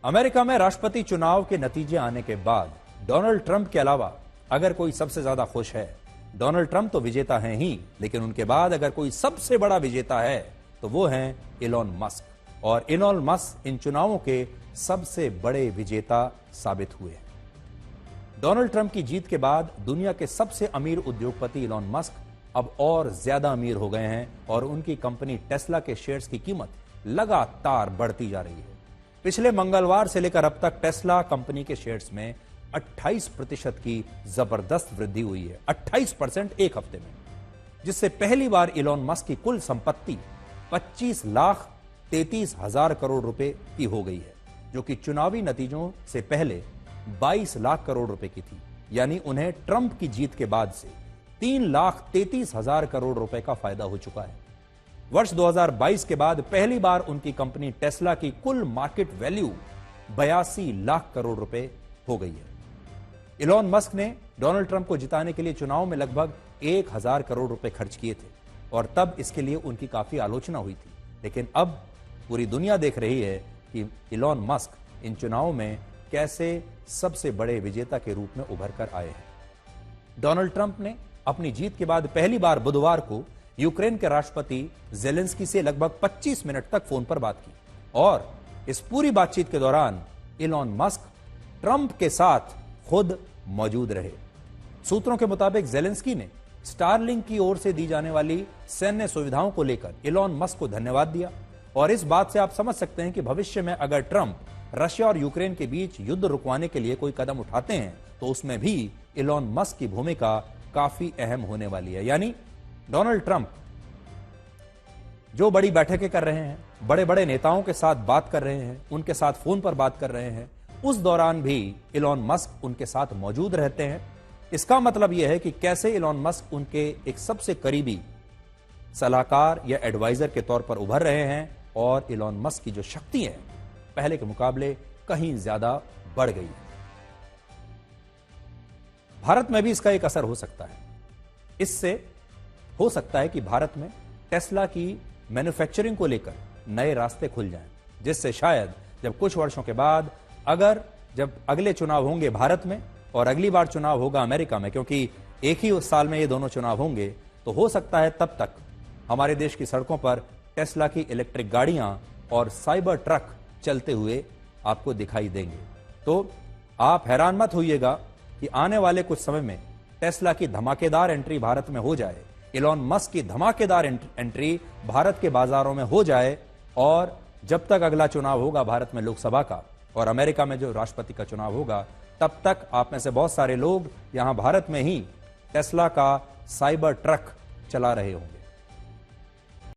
America में राष्ट्रपति चुनाव के नतीजे आने के बाद डोनाल्ड ट्रंप के अलावा अगर कोई सबसे ज्यादा खुश है, डोनाल्ड ट्रंप तो विजेता हैं ही, लेकिन उनके बाद अगर कोई सबसे बड़ा विजेता है तो वो हैं इलॉन मस्क। और इलॉन मस्क इन चुनावों के सबसे बड़े विजेता साबित हुए हैं। डोनाल्ड ट्रंप की जीत के बाद दुनिया के सबसे अमीर उद्योगपति इलॉन मस्क अब और ज्यादा अमीर हो गए हैं और उनकी कंपनी टेस्ला के शेयर्स की कीमत लगातार बढ़ती जा रही है। पिछले मंगलवार से लेकर अब तक टेस्ला कंपनी के शेयर्स में 28% की जबरदस्त वृद्धि हुई है। 28% एक हफ्ते में, जिससे पहली बार इलॉन मस्क की कुल संपत्ति 25,33,000 करोड़ रुपए की हो गई है, जो कि चुनावी नतीजों से पहले 22 लाख करोड़ रुपए की थी। यानी उन्हें ट्रंप की जीत के बाद से 3,33,000 करोड़ रुपए का फायदा हो चुका है। वर्ष 2022 के बाद पहली बार उनकी कंपनी टेस्ला की कुल मार्केट वैल्यू 82 लाख करोड़ रुपए हो गई है। इलॉन मस्क ने डोनाल्ड ट्रंप को जिताने के लिए चुनाव में लगभग 1,000 करोड़ रुपए खर्च किए थे और तब इसके लिए उनकी काफी आलोचना हुई थी। लेकिन अब पूरी दुनिया देख रही है कि इलॉन मस्क इन चुनावों में कैसे सबसे बड़े विजेता के रूप में उभर कर आए हैं। डोनाल्ड ट्रंप ने अपनी जीत के बाद पहली बार बुधवार को यूक्रेन के राष्ट्रपति जेलेंस्की से लगभग 25 मिनट तक फोन पर बात की और इस पूरी बातचीत के दौरान इलॉन मस्क ट्रंप के साथ खुद मौजूद रहे। सूत्रों के मुताबिक जेलेंस्की ने स्टारलिंक की ओर से दी जाने वाली सैन्य सुविधाओं को लेकर इलॉन मस्क को धन्यवाद दिया और इस बात से आप समझ सकते हैं कि भविष्य में अगर ट्रंप रशिया और यूक्रेन के बीच युद्ध रुकवाने के लिए कोई कदम उठाते हैं तो उसमें भी इलॉन मस्क की भूमिका काफी अहम होने वाली है। यानी डोनाल्ड ट्रंप जो बड़ी बैठकें कर रहे हैं, बड़े बड़े नेताओं के साथ बात कर रहे हैं, उनके साथ फोन पर बात कर रहे हैं, उस दौरान भी इलॉन मस्क उनके साथ मौजूद रहते हैं। इसका मतलब यह है कि कैसे इलॉन मस्क उनके एक सबसे करीबी सलाहकार या एडवाइजर के तौर पर उभर रहे हैं और इलॉन मस्क की जो शक्ति है पहले के मुकाबले कहीं ज्यादा बढ़ गई है। भारत में भी इसका एक असर हो सकता है। इससे हो सकता है कि भारत में टेस्ला की मैन्युफैक्चरिंग को लेकर नए रास्ते खुल जाएं, जिससे शायद जब कुछ वर्षों के बाद जब अगले चुनाव होंगे भारत में और अगली बार चुनाव होगा अमेरिका में, क्योंकि एक ही साल में ये दोनों चुनाव होंगे, तो हो सकता है तब तक हमारे देश की सड़कों पर टेस्ला की इलेक्ट्रिक गाड़ियां और साइबर ट्रक चलते हुए आपको दिखाई देंगे। तो आप हैरान मत होइएगा कि आने वाले कुछ समय में टेस्ला की धमाकेदार एंट्री भारत में हो जाए, इलॉन मस्क की धमाकेदार एंट्री भारत के बाजारों में हो जाए और जब तक अगला चुनाव होगा भारत में लोकसभा का और अमेरिका में जो राष्ट्रपति का चुनाव होगा, तब तक आप में से बहुत सारे लोग यहां भारत में ही टेस्ला का साइबर ट्रक चला रहे होंगे।